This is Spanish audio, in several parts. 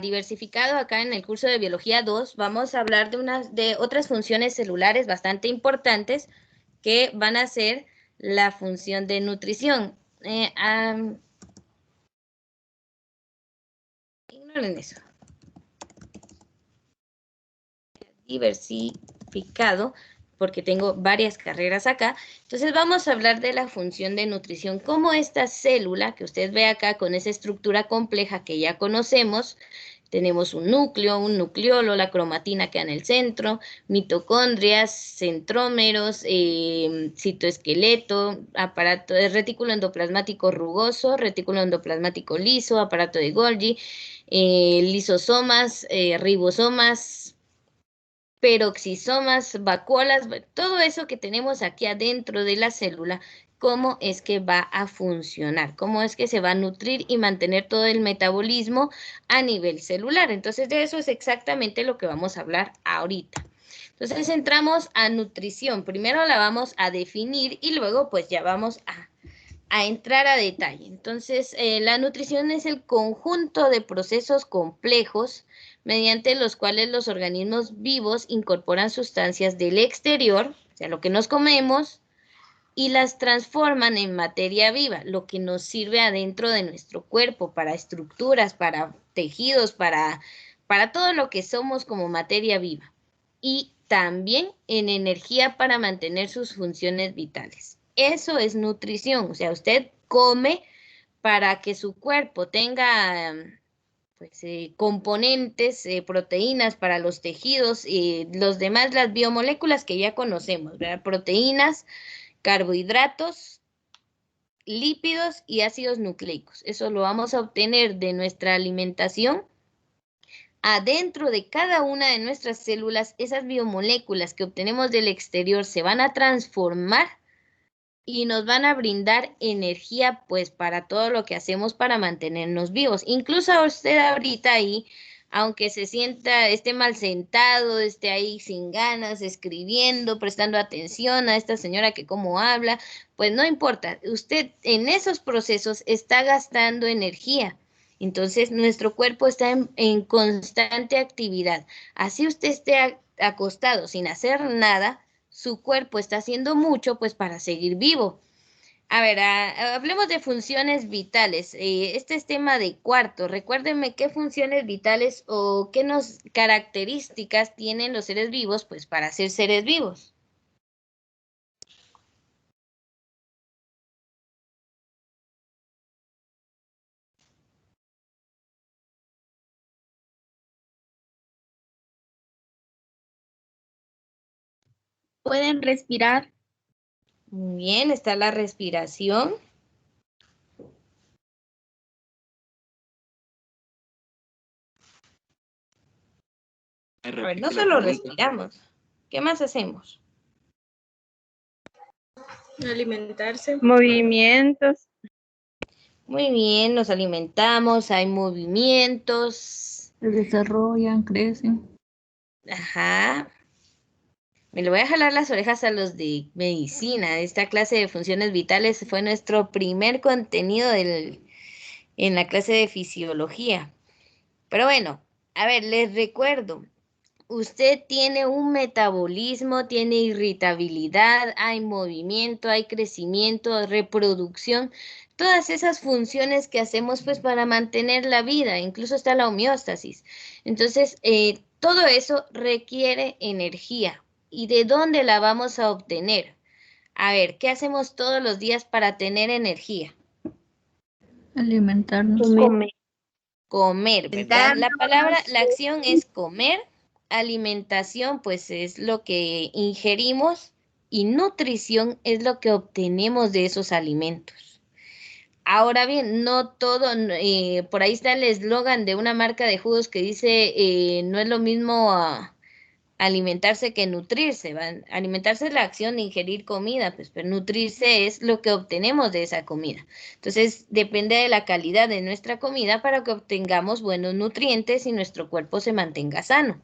diversificado, acá en el curso de Biología 2, vamos a hablar de otras funciones celulares bastante importantes que van a ser la función de nutrición. Ignoren eso. Diversificado, porque tengo varias carreras acá. Entonces vamos a hablar de la función de nutrición, cómo esta célula que usted ve acá con esa estructura compleja que ya conocemos, tenemos un núcleo, un nucleolo, la cromatina queda en el centro, mitocondrias, centrómeros, citoesqueleto, aparato de retículo endoplasmático rugoso, retículo endoplasmático liso, aparato de Golgi, lisosomas, ribosomas, peroxisomas, vacuolas, todo eso que tenemos aquí adentro de la célula, cómo es que va a funcionar, cómo es que se va a nutrir y mantener todo el metabolismo a nivel celular. Entonces, de eso es exactamente lo que vamos a hablar ahorita. Entonces, entramos a nutrición. Primero la vamos a definir y luego pues ya vamos a entrar a detalle. Entonces, la nutrición es el conjunto de procesos complejos mediante los cuales los organismos vivos incorporan sustancias del exterior, o sea, lo que nos comemos, y las transforman en materia viva, lo que nos sirve adentro de nuestro cuerpo, para estructuras, para tejidos, para todo lo que somos como materia viva. Y también en energía para mantener sus funciones vitales. Eso es nutrición, o sea, usted come para que su cuerpo tenga pues, componentes, proteínas para los tejidos y los demás, las biomoléculas que ya conocemos, ¿verdad? Proteínas, carbohidratos, lípidos y ácidos nucleicos. Eso lo vamos a obtener de nuestra alimentación. Adentro de cada una de nuestras células, esas biomoléculas que obtenemos del exterior se van a transformar y nos van a brindar energía, pues, para todo lo que hacemos para mantenernos vivos. Incluso a usted ahorita ahí, aunque se sienta, esté mal sentado, esté ahí sin ganas, escribiendo, prestando atención a esta señora que cómo habla, pues no importa. Usted en esos procesos está gastando energía. Entonces, nuestro cuerpo está en constante actividad. Así usted esté acostado sin hacer nada, su cuerpo está haciendo mucho pues para seguir vivo. A ver, hablemos de funciones vitales. Este es tema de cuarto. Recuérdenme qué funciones vitales o qué características tienen los seres vivos pues para ser seres vivos. Pueden respirar. Muy bien, está la respiración. A ver, no solo respiramos. ¿Qué más hacemos? Alimentarse. Movimientos. Muy bien, nos alimentamos, hay movimientos. Se desarrollan, crecen. Ajá. Me le voy a jalar las orejas a los de medicina. Esta clase de funciones vitales fue nuestro primer contenido en la clase de fisiología. Pero bueno, a ver, les recuerdo, usted tiene un metabolismo, tiene irritabilidad, hay movimiento, hay crecimiento, reproducción, todas esas funciones que hacemos pues para mantener la vida, incluso está la homeostasis. Entonces, todo eso requiere energía. ¿Y de dónde la vamos a obtener? A ver, ¿qué hacemos todos los días para tener energía? Alimentarnos. Comer, ¿verdad? La palabra, la acción es comer, alimentación pues es lo que ingerimos y nutrición es lo que obtenemos de esos alimentos. Ahora bien, no todo, por ahí está el eslogan de una marca de jugos que dice, no es lo mismo alimentarse que nutrirse, ¿va? Alimentarse es la acción de ingerir comida, pues, pero nutrirse es lo que obtenemos de esa comida. Entonces, depende de la calidad de nuestra comida para que obtengamos buenos nutrientes y nuestro cuerpo se mantenga sano.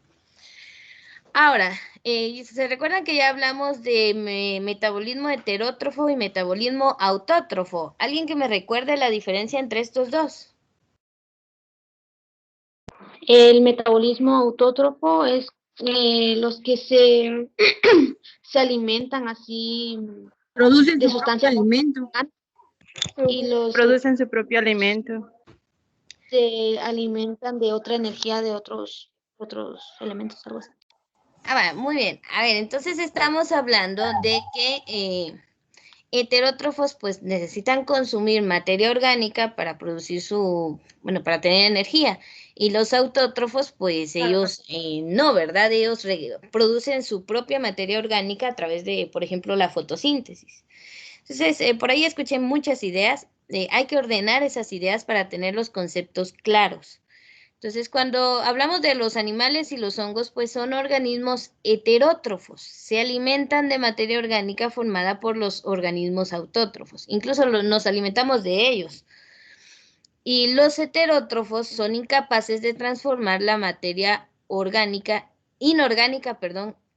Ahora, ¿se recuerdan que ya hablamos de metabolismo heterótrofo y metabolismo autótrofo? ¿Alguien que me recuerde la diferencia entre estos dos? El metabolismo autótrofo es los que se, se alimentan así Producen de su propio sustancias alimento. y los Producen su propio alimento. se alimentan de otra energía de otros elementos, algo así. Muy bien. A ver, entonces estamos hablando de que heterótrofos pues necesitan consumir materia orgánica para producir para tener energía. Y los autótrofos pues ellos no, ¿verdad? Ellos producen su propia materia orgánica a través de, por ejemplo, la fotosíntesis. Entonces, por ahí escuché muchas ideas. Hay que ordenar esas ideas para tener los conceptos claros. Entonces, cuando hablamos de los animales y los hongos, pues son organismos heterótrofos. Se alimentan de materia orgánica formada por los organismos autótrofos. Incluso nos alimentamos de ellos. Y los heterótrofos son incapaces de transformar la materia inorgánica,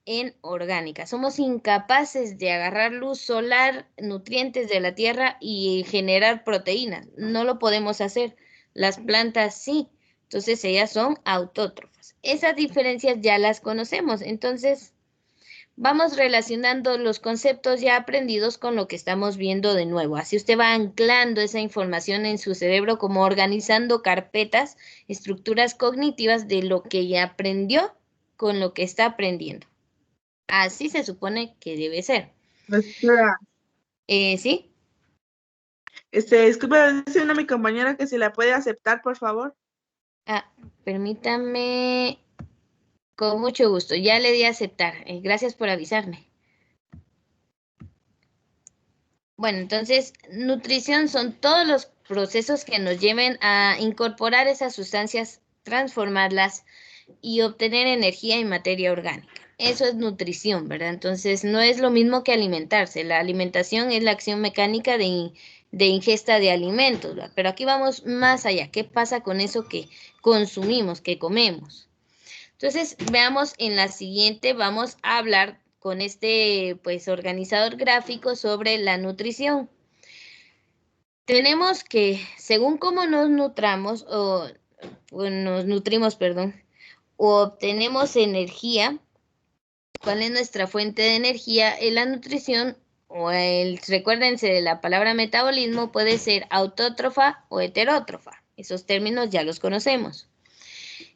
en orgánica. Somos incapaces de agarrar luz solar, nutrientes de la tierra y generar proteínas. No lo podemos hacer. Las plantas sí. Entonces ellas son autótrofas. Esas diferencias ya las conocemos. Entonces vamos relacionando los conceptos ya aprendidos con lo que estamos viendo de nuevo. Así usted va anclando esa información en su cerebro, como organizando carpetas, estructuras cognitivas de lo que ya aprendió con lo que está aprendiendo. Así se supone que debe ser. ¿Sí? Disculpe, dice una mi compañera que si la puede aceptar, por favor. Permítame. Con mucho gusto. Ya le di a aceptar. Gracias por avisarme. Bueno, entonces, nutrición son todos los procesos que nos lleven a incorporar esas sustancias, transformarlas y obtener energía y materia orgánica. Eso es nutrición, ¿verdad? Entonces, no es lo mismo que alimentarse. La alimentación es la acción mecánica de ingesta de alimentos, ¿verdad? Pero aquí vamos más allá. ¿Qué pasa con eso que consumimos, que comemos? Entonces, veamos en la siguiente, vamos a hablar con este organizador gráfico sobre la nutrición. Tenemos que, según cómo nos nutrimos, o obtenemos energía, ¿cuál es nuestra fuente de energía? En la nutrición, recuérdense de la palabra metabolismo, puede ser autótrofa o heterótrofa. Esos términos ya los conocemos.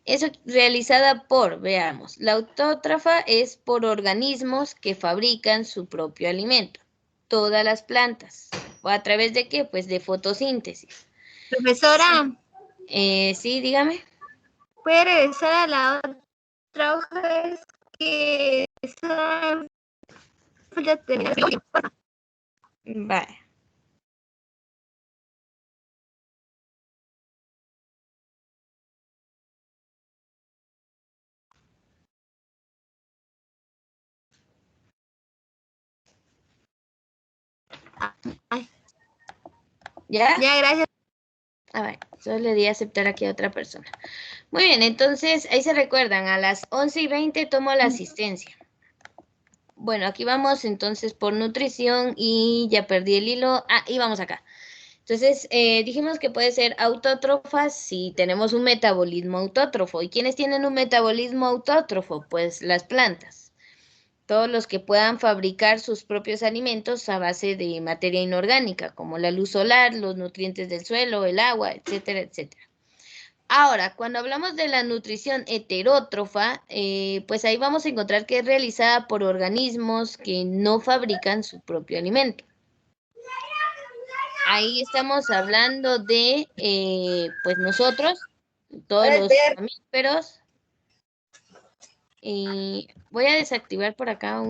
Es realizada veamos, la autótrofa es por organismos que fabrican su propio alimento. Todas las plantas. ¿O a través de qué? Pues de fotosíntesis. Profesora, Sí, dígame. ¿puede regresar a la otra hoja? Es que ya terminó. Vale. ¿Ya? Ya, gracias. A ver, solo le di a aceptar aquí a otra persona. Muy bien, entonces, ahí se recuerdan, a las 11:20 tomo la asistencia. Bueno, aquí vamos entonces por nutrición y ya perdí el hilo. Y vamos acá. Entonces, dijimos que puede ser autótrofa si tenemos un metabolismo autótrofo. ¿Y quiénes tienen un metabolismo autótrofo? Pues las plantas. Todos los que puedan fabricar sus propios alimentos a base de materia inorgánica, como la luz solar, los nutrientes del suelo, el agua, etcétera, etcétera. Ahora, cuando hablamos de la nutrición heterótrofa, pues ahí vamos a encontrar que es realizada por organismos que no fabrican su propio alimento. Ahí estamos hablando de, pues nosotros, todos los mamíferos. Y voy a desactivar por acá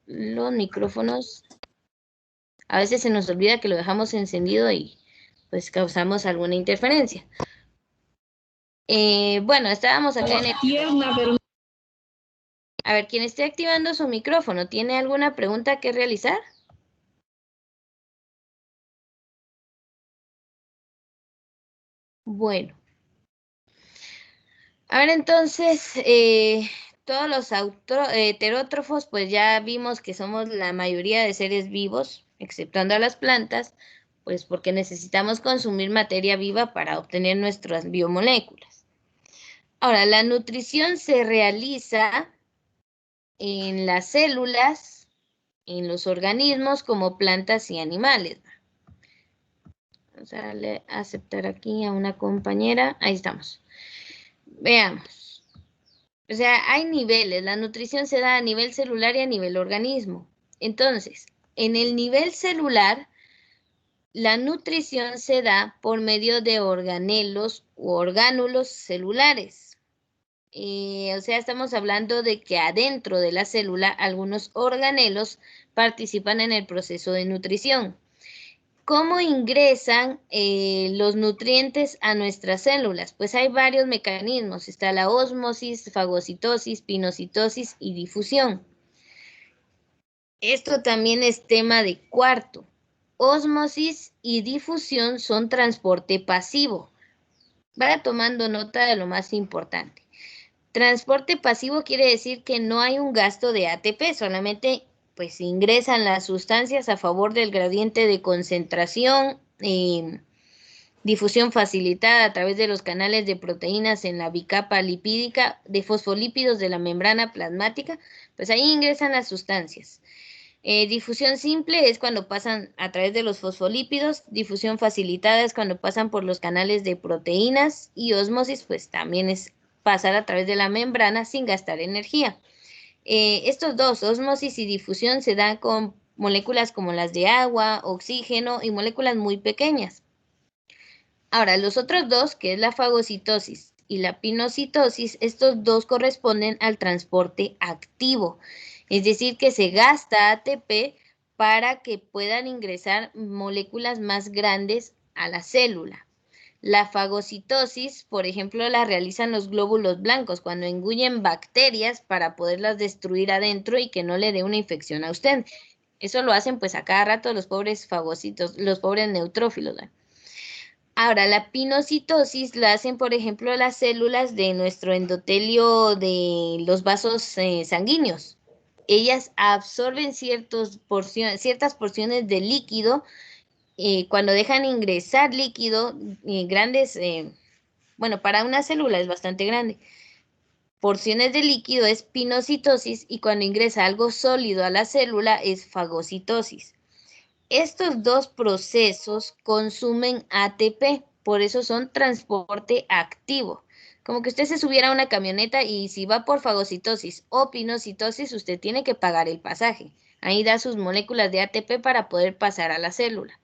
los micrófonos. A veces se nos olvida que lo dejamos encendido y pues causamos alguna interferencia. Bueno, estábamos acá en el... A ver, quien esté activando su micrófono, ¿tiene alguna pregunta que realizar? Bueno. A ver, entonces, todos los heterótrofos, pues ya vimos que somos la mayoría de seres vivos, exceptuando a las plantas, pues porque necesitamos consumir materia viva para obtener nuestras biomoléculas. Ahora, la nutrición se realiza en las células, en los organismos como plantas y animales. Vamos a darle a aceptar aquí a una compañera. Ahí estamos. Veamos. O sea, hay niveles. La nutrición se da a nivel celular y a nivel organismo. Entonces, en el nivel celular, la nutrición se da por medio de organelos u orgánulos celulares. O sea, estamos hablando de que adentro de la célula algunos organelos participan en el proceso de nutrición. ¿Cómo ingresan los nutrientes a nuestras células? Pues hay varios mecanismos. Está la ósmosis, fagocitosis, pinocitosis y difusión. Esto también es tema de cuarto. Ósmosis y difusión son transporte pasivo. Vaya tomando nota de lo más importante. Transporte pasivo quiere decir que no hay un gasto de ATP, solamente pues ingresan las sustancias a favor del gradiente de concentración, difusión facilitada a través de los canales de proteínas en la bicapa lipídica de fosfolípidos de la membrana plasmática, pues ahí ingresan las sustancias. Difusión simple es cuando pasan a través de los fosfolípidos, difusión facilitada es cuando pasan por los canales de proteínas y ósmosis pues también es pasar a través de la membrana sin gastar energía. Estos dos, ósmosis y difusión, se dan con moléculas como las de agua, oxígeno y moléculas muy pequeñas. Ahora, los otros dos, que es la fagocitosis y la pinocitosis, estos dos corresponden al transporte activo. Es decir, que se gasta ATP para que puedan ingresar moléculas más grandes a la célula. La fagocitosis, por ejemplo, la realizan los glóbulos blancos cuando engullen bacterias para poderlas destruir adentro y que no le dé una infección a usted. Eso lo hacen pues a cada rato los pobres fagocitos, los pobres neutrófilos, ¿no? Ahora, la pinocitosis la hacen, por ejemplo, las células de nuestro endotelio de los vasos sanguíneos. Ellas absorben ciertas porciones de líquido. Cuando dejan ingresar líquido, grandes, bueno, para una célula es bastante grande. Porciones de líquido es pinocitosis y cuando ingresa algo sólido a la célula es fagocitosis. Estos dos procesos consumen ATP, por eso son transporte activo. Como que usted se subiera a una camioneta y si va por fagocitosis o pinocitosis, usted tiene que pagar el pasaje. Ahí da sus moléculas de ATP para poder pasar a la célula.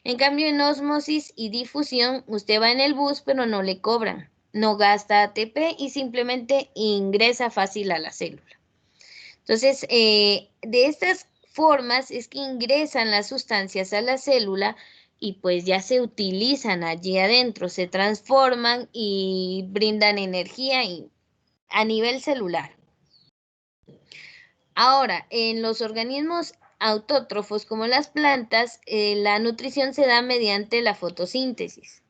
En cambio, en ósmosis y difusión, usted va en el bus, pero no le cobran. No gasta ATP y simplemente ingresa fácil a la célula. Entonces, de estas formas es que ingresan las sustancias a la célula y pues ya se utilizan allí adentro, se transforman y brindan energía a nivel celular. Ahora, en los organismos autótrofos como las plantas, la nutrición se da mediante la fotosíntesis.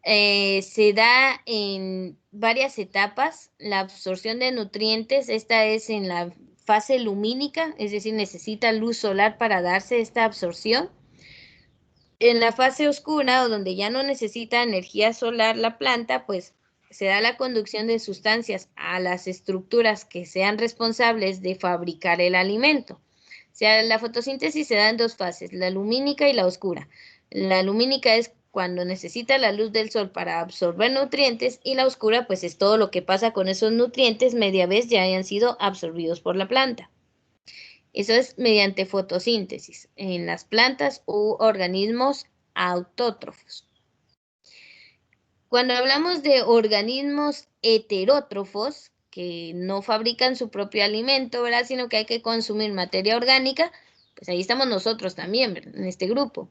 Se da en varias etapas. La absorción de nutrientes, esta es en la fase lumínica, es decir, necesita luz solar para darse esta absorción. En la fase oscura, o donde ya no necesita energía solar la planta, pues se da la conducción de sustancias a las estructuras que sean responsables de fabricar el alimento. O sea, la fotosíntesis se da en dos fases, la lumínica y la oscura. La lumínica es cuando necesita la luz del sol para absorber nutrientes y la oscura pues es todo lo que pasa con esos nutrientes media vez ya hayan sido absorbidos por la planta. Eso es mediante fotosíntesis en las plantas u organismos autótrofos. Cuando hablamos de organismos heterótrofos, que no fabrican su propio alimento, ¿verdad? Sino que hay que consumir materia orgánica, pues ahí estamos nosotros también, ¿verdad? En este grupo.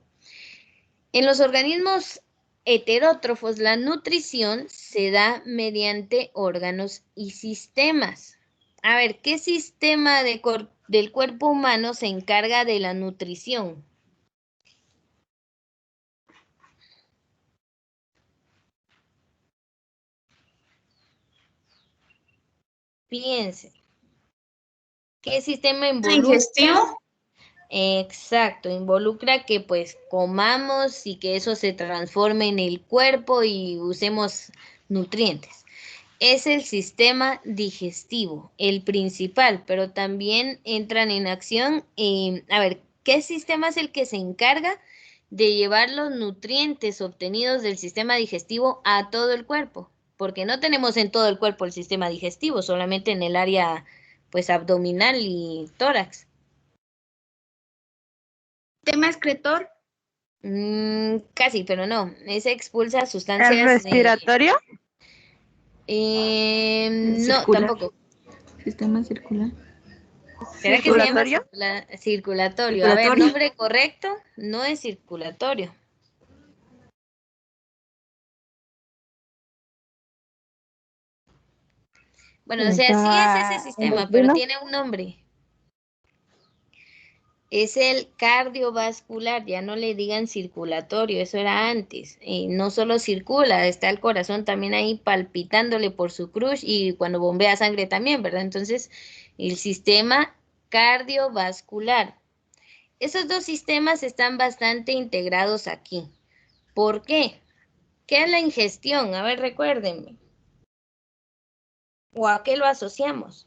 En los organismos heterótrofos, la nutrición se da mediante órganos y sistemas. A ver, ¿qué sistema del cuerpo humano se encarga de la nutrición? Piense. ¿Qué sistema involucra? ¿Digestivo? Exacto, involucra que pues comamos y que eso se transforme en el cuerpo y usemos nutrientes. es el sistema digestivo, el principal, pero también entran en acción, a ver, ¿qué sistema es el que se encarga de llevar los nutrientes obtenidos del sistema digestivo a todo el cuerpo? Porque no tenemos en todo el cuerpo el sistema digestivo, solamente en el área, pues, abdominal y tórax. Tema excretor. Casi, pero no. Ese expulsa ¿El sustancias. respiratorio? No, Circular. tampoco. Sistema circular. ¿Será que se llama ¿Circulatorio? circulatorio? A ver, nombre correcto, no es circulatorio. Bueno, o sea, sí es ese sistema, pero tiene un nombre. Es el cardiovascular, ya no le digan circulatorio, eso era antes. No solo circula, está el corazón también ahí palpitándole por su cruz y cuando bombea sangre también, ¿verdad? Entonces, el sistema cardiovascular. Esos dos sistemas están bastante integrados aquí. ¿Por qué? ¿Qué es la ingestión? A ver, recuérdenme. ¿O a qué lo asociamos?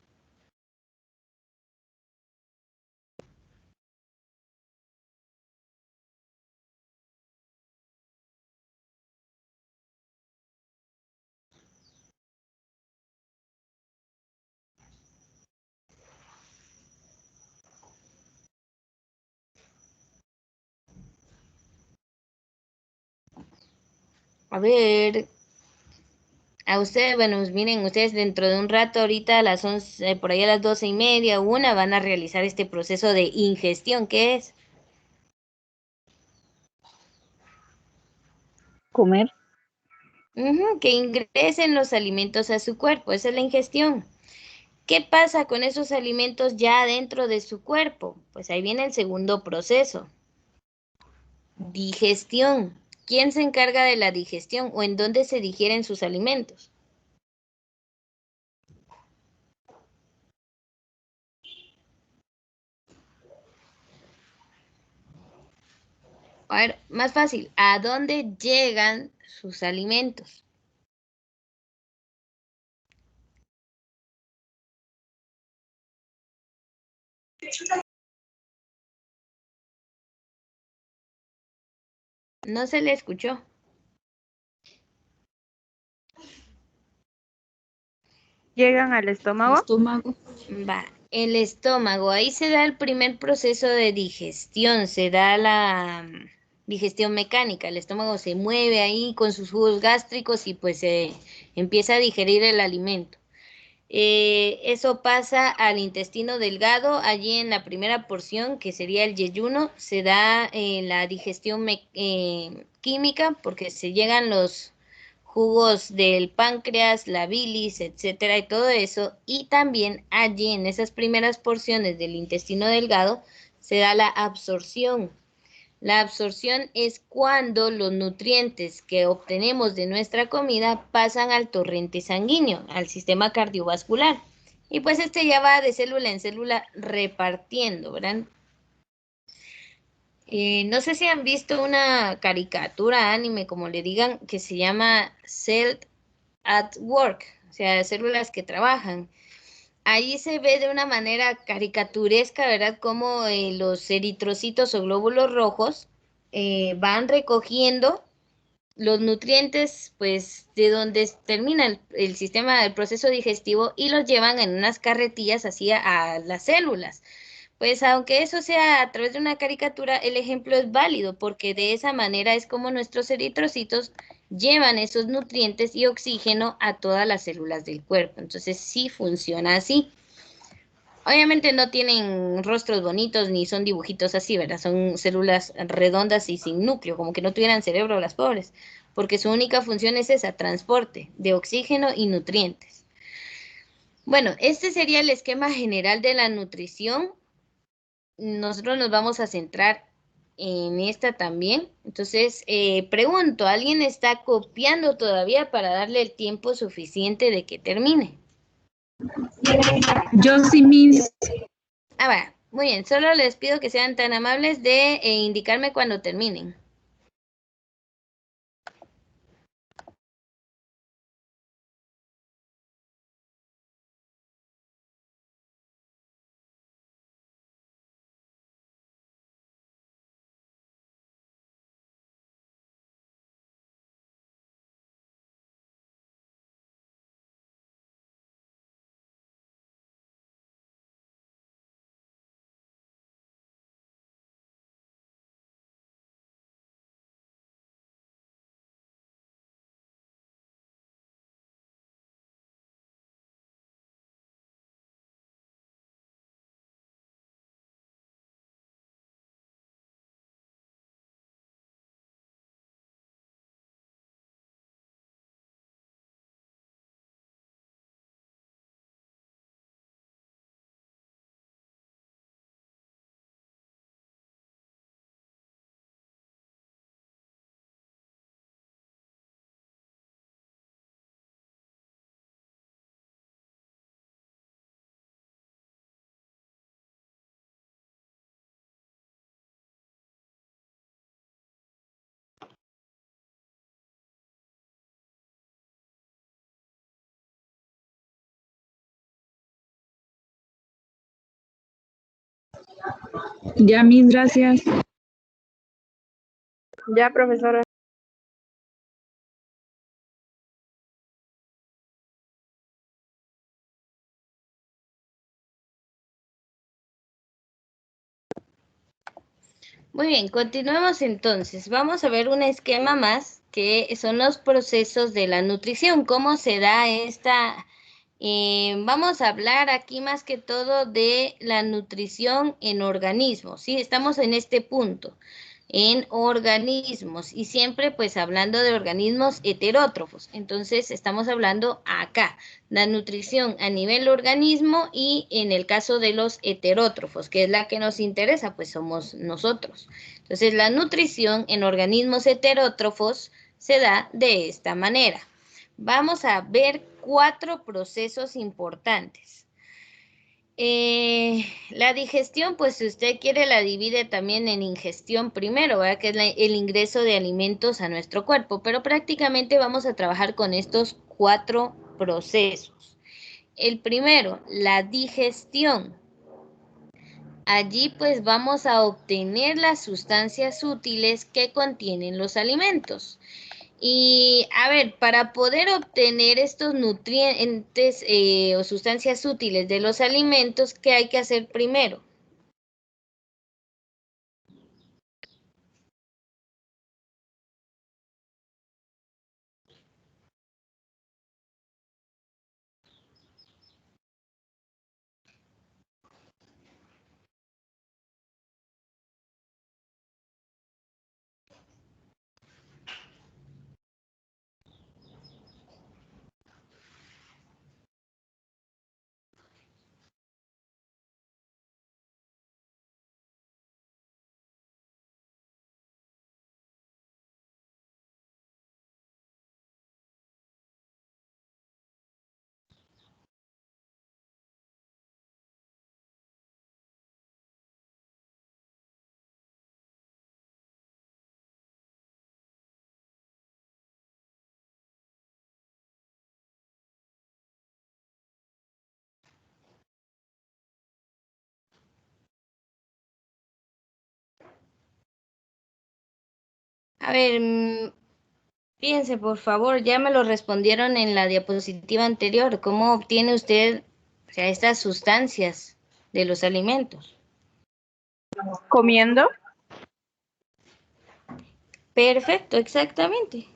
A ver, a ustedes, bueno, miren, ustedes dentro de un rato, ahorita a las 11, por ahí a las 12:30, una, van a realizar este proceso de ingestión. ¿Qué es? Comer. Que ingresen los alimentos a su cuerpo, esa es la ingestión. ¿Qué pasa con esos alimentos ya dentro de su cuerpo? Pues ahí viene el segundo proceso. Digestión. ¿Quién se encarga de la digestión o en dónde se digieren sus alimentos? A ver, más fácil, ¿a dónde llegan sus alimentos? No se le escuchó. ¿Llegan al estómago? Estómago. Va, el estómago, ahí se da el primer proceso de digestión, se da la digestión mecánica, el estómago se mueve ahí con sus jugos gástricos y pues se empieza a digerir el alimento. Eso pasa al intestino delgado, allí en la primera porción, que sería el yeyuno, se da la digestión química, porque se llegan los jugos del páncreas, la bilis, etcétera, y todo eso, y también allí en esas primeras porciones del intestino delgado se da la absorción. La absorción es cuando los nutrientes que obtenemos de nuestra comida pasan al torrente sanguíneo, al sistema cardiovascular. Y pues este ya va de célula en célula repartiendo, ¿verdad? No sé si han visto una caricatura anime, como le digan, que se llama Cell at Work, o sea, células que trabajan. Ahí se ve de una manera caricaturesca, ¿verdad? Cómo los eritrocitos o glóbulos rojos van recogiendo los nutrientes, pues, de donde termina el sistema del proceso digestivo y los llevan en unas carretillas así a las células. Pues aunque eso sea a través de una caricatura, el ejemplo es válido porque de esa manera es como nuestros eritrocitos llevan esos nutrientes y oxígeno a todas las células del cuerpo. Entonces sí funciona así. Obviamente no tienen rostros bonitos ni son dibujitos así, ¿verdad? Son células redondas y sin núcleo, como que no tuvieran cerebro las pobres, porque su única función es esa, transporte de oxígeno y nutrientes. Bueno, este sería el esquema general de la nutrición. Nosotros nos vamos a centrar en esta también. Entonces, pregunto, ¿alguien está copiando todavía para darle el tiempo suficiente de que termine? Yo sí, Miss. Ah, va, muy bien, solo les pido que sean tan amables de indicarme cuando terminen. Ya, mis gracias. Ya, profesora. Muy bien, continuemos entonces. Vamos a ver un esquema más que son los procesos de la nutrición. ¿Cómo se da esta? Vamos a hablar aquí más que todo de la nutrición en organismos, ¿sí? Estamos en este punto, en organismos, y siempre pues hablando de organismos heterótrofos. Entonces estamos hablando acá, la nutrición a nivel organismo y en el caso de los heterótrofos, que es la que nos interesa, pues somos nosotros. Entonces la nutrición en organismos heterótrofos se da de esta manera. Vamos a ver 4 procesos importantes. La digestión, pues si usted quiere la divide también en ingestión primero, ¿verdad? Que es el ingreso de alimentos a nuestro cuerpo, pero prácticamente vamos a trabajar con estos 4 procesos. El primero, la digestión. Allí pues vamos a obtener las sustancias útiles que contienen los alimentos. Y a ver, para poder obtener estos nutrientes o sustancias útiles de los alimentos, ¿qué hay que hacer primero? A ver, fíjense por favor, ya me lo respondieron en la diapositiva anterior. ¿Cómo obtiene usted, o sea, estas sustancias de los alimentos? Comiendo. Perfecto, exactamente.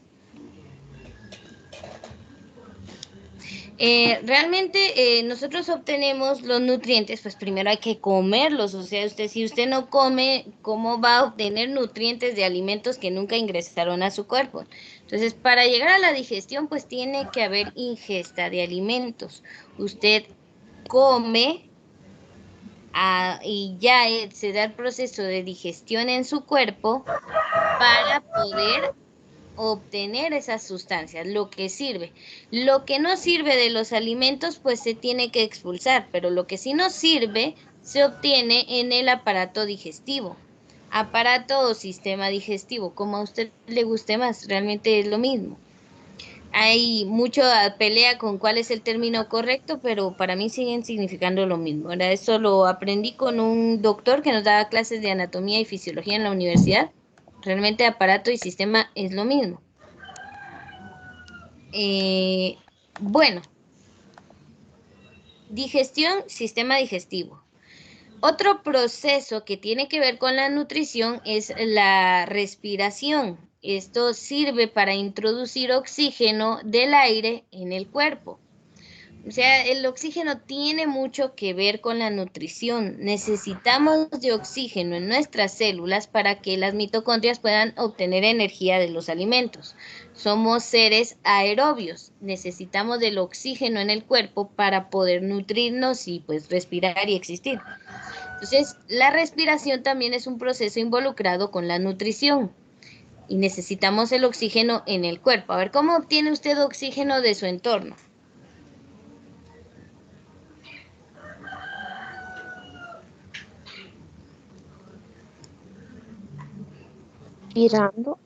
Realmente nosotros obtenemos los nutrientes, pues primero hay que comerlos, o sea, si usted no come, ¿cómo va a obtener nutrientes de alimentos que nunca ingresaron a su cuerpo? Entonces, para llegar a la digestión, pues tiene que haber ingesta de alimentos. Usted come y ya se da el proceso de digestión en su cuerpo para poder obtener esas sustancias, lo que sirve. Lo que no sirve de los alimentos, pues se tiene que expulsar, pero lo que sí nos sirve se obtiene en el aparato digestivo. Aparato o sistema digestivo, como a usted le guste más, realmente es lo mismo. Hay mucha pelea con cuál es el término correcto, pero para mí siguen significando lo mismo. ¿Verdad? Eso lo aprendí con un doctor que nos daba clases de anatomía y fisiología en la universidad. Realmente aparato y sistema es lo mismo. Bueno, digestión, sistema digestivo. Otro proceso que tiene que ver con la nutrición es la respiración. Esto sirve para introducir oxígeno del aire en el cuerpo. O sea, el oxígeno tiene mucho que ver con la nutrición. Necesitamos de oxígeno en nuestras células para que las mitocondrias puedan obtener energía de los alimentos. Somos seres aerobios. Necesitamos del oxígeno en el cuerpo para poder nutrirnos y pues respirar y existir. Entonces, la respiración también es un proceso involucrado con la nutrición. Y necesitamos el oxígeno en el cuerpo. A ver, ¿cómo obtiene usted oxígeno de su entorno? Respirando.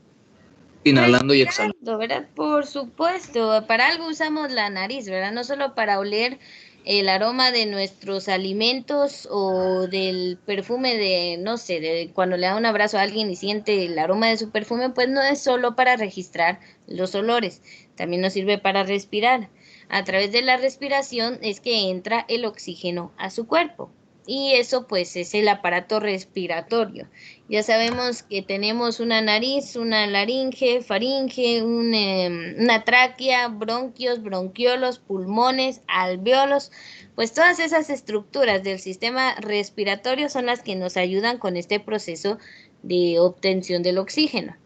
Inhalando y exhalando. ¿Verdad? Por supuesto, para algo usamos la nariz, ¿verdad? No solo para oler el aroma de nuestros alimentos o del perfume de, no sé, de cuando le da un abrazo a alguien y siente el aroma de su perfume, pues no es solo para registrar los olores, también nos sirve para respirar. A través de la respiración es que entra el oxígeno a su cuerpo. Y eso pues es el aparato respiratorio. Ya sabemos que tenemos una nariz, una laringe, faringe, una tráquea, bronquios, bronquiolos, pulmones, alvéolos. Pues todas esas estructuras del sistema respiratorio son las que nos ayudan con este proceso de obtención del oxígeno.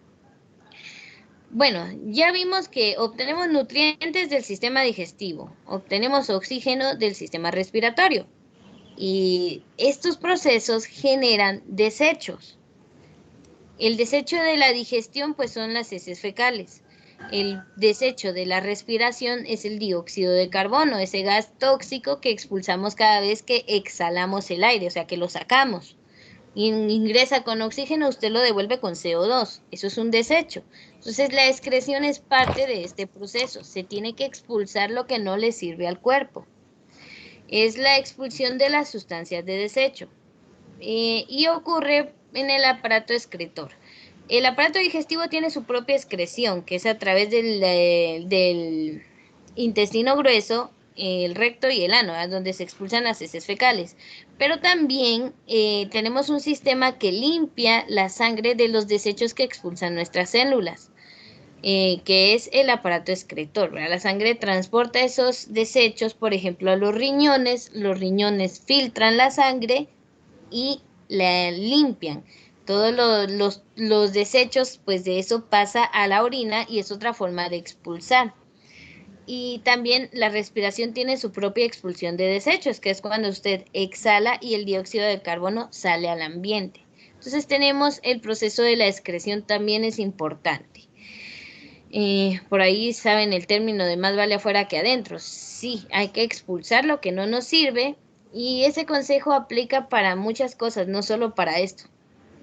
Bueno, ya vimos que obtenemos nutrientes del sistema digestivo, obtenemos oxígeno del sistema respiratorio. Y estos procesos generan desechos. El desecho de la digestión pues son las heces fecales. El desecho de la respiración es el dióxido de carbono, ese gas tóxico que expulsamos cada vez que exhalamos el aire, o sea que lo sacamos. Ingresa con oxígeno, usted lo devuelve con CO2. Eso es un desecho. Entonces la excreción es parte de este proceso. Se tiene que expulsar lo que no le sirve al cuerpo. Es la expulsión de las sustancias de desecho y ocurre en el aparato excretor. El aparato digestivo tiene su propia excreción, que es a través del intestino grueso, el recto y el ano, donde se expulsan las heces fecales. Pero también tenemos un sistema que limpia la sangre de los desechos que expulsan nuestras células. Que es el aparato excretor, ¿verdad? La sangre transporta esos desechos, por ejemplo, a los riñones filtran la sangre y la limpian. Todos los desechos, pues de eso pasa a la orina y es otra forma de expulsar. Y también la respiración tiene su propia expulsión de desechos, que es cuando usted exhala y el dióxido de carbono sale al ambiente. Entonces tenemos el proceso de la excreción, también es importante. Por ahí saben el término de más vale afuera que adentro. Sí, hay que expulsar lo que no nos sirve y ese consejo aplica para muchas cosas, no solo para esto.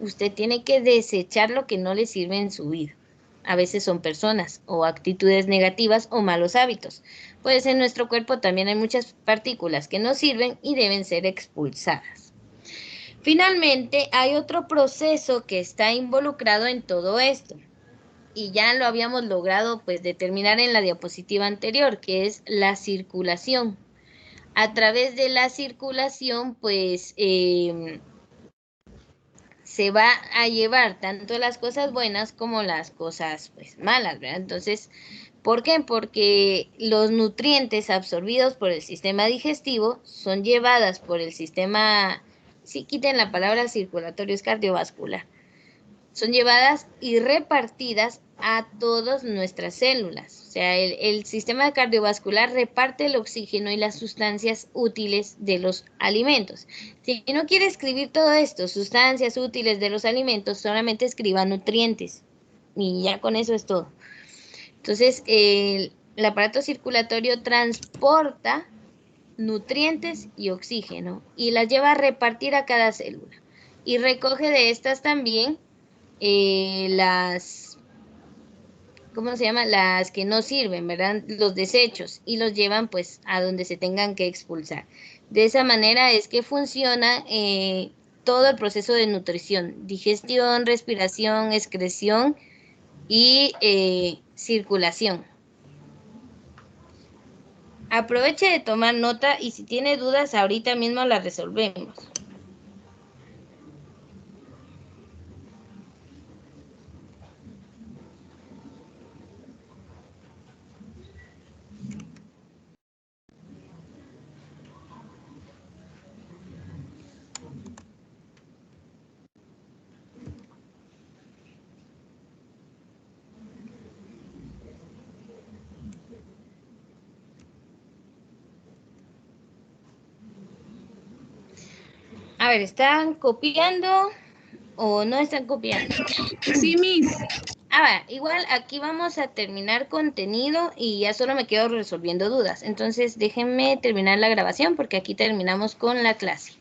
Usted tiene que desechar lo que no le sirve en su vida. A veces son personas o actitudes negativas o malos hábitos. Pues en nuestro cuerpo también hay muchas partículas que no sirven y deben ser expulsadas. Finalmente, hay otro proceso que está involucrado en todo esto. Y ya lo habíamos logrado pues determinar en la diapositiva anterior, que es la circulación. A través de la circulación pues se va a llevar tanto las cosas buenas como las cosas pues malas, ¿verdad? Entonces, ¿por qué? Porque los nutrientes absorbidos por el sistema digestivo son llevadas por el sistema, sí, quiten la palabra circulatorio, es cardiovascular. Son llevadas y repartidas a todas nuestras células. O sea, el sistema cardiovascular reparte el oxígeno y las sustancias útiles de los alimentos. Si no quiere escribir todo esto, sustancias útiles de los alimentos, solamente escriba nutrientes. Y ya con eso es todo. Entonces, el aparato circulatorio transporta nutrientes y oxígeno y las lleva a repartir a cada célula. Y recoge de estas también ¿cómo se llama? Las que no sirven, ¿verdad? Los desechos y los llevan pues a donde se tengan que expulsar. De esa manera es que funciona todo el proceso de nutrición, digestión, respiración, excreción y circulación. Aproveche de tomar nota y si tiene dudas ahorita mismo las resolvemos. A ver, ¿están copiando o no están copiando? Sí, Miss. Igual aquí vamos a terminar contenido y ya solo me quedo resolviendo dudas. Entonces déjenme terminar la grabación porque aquí terminamos con la clase.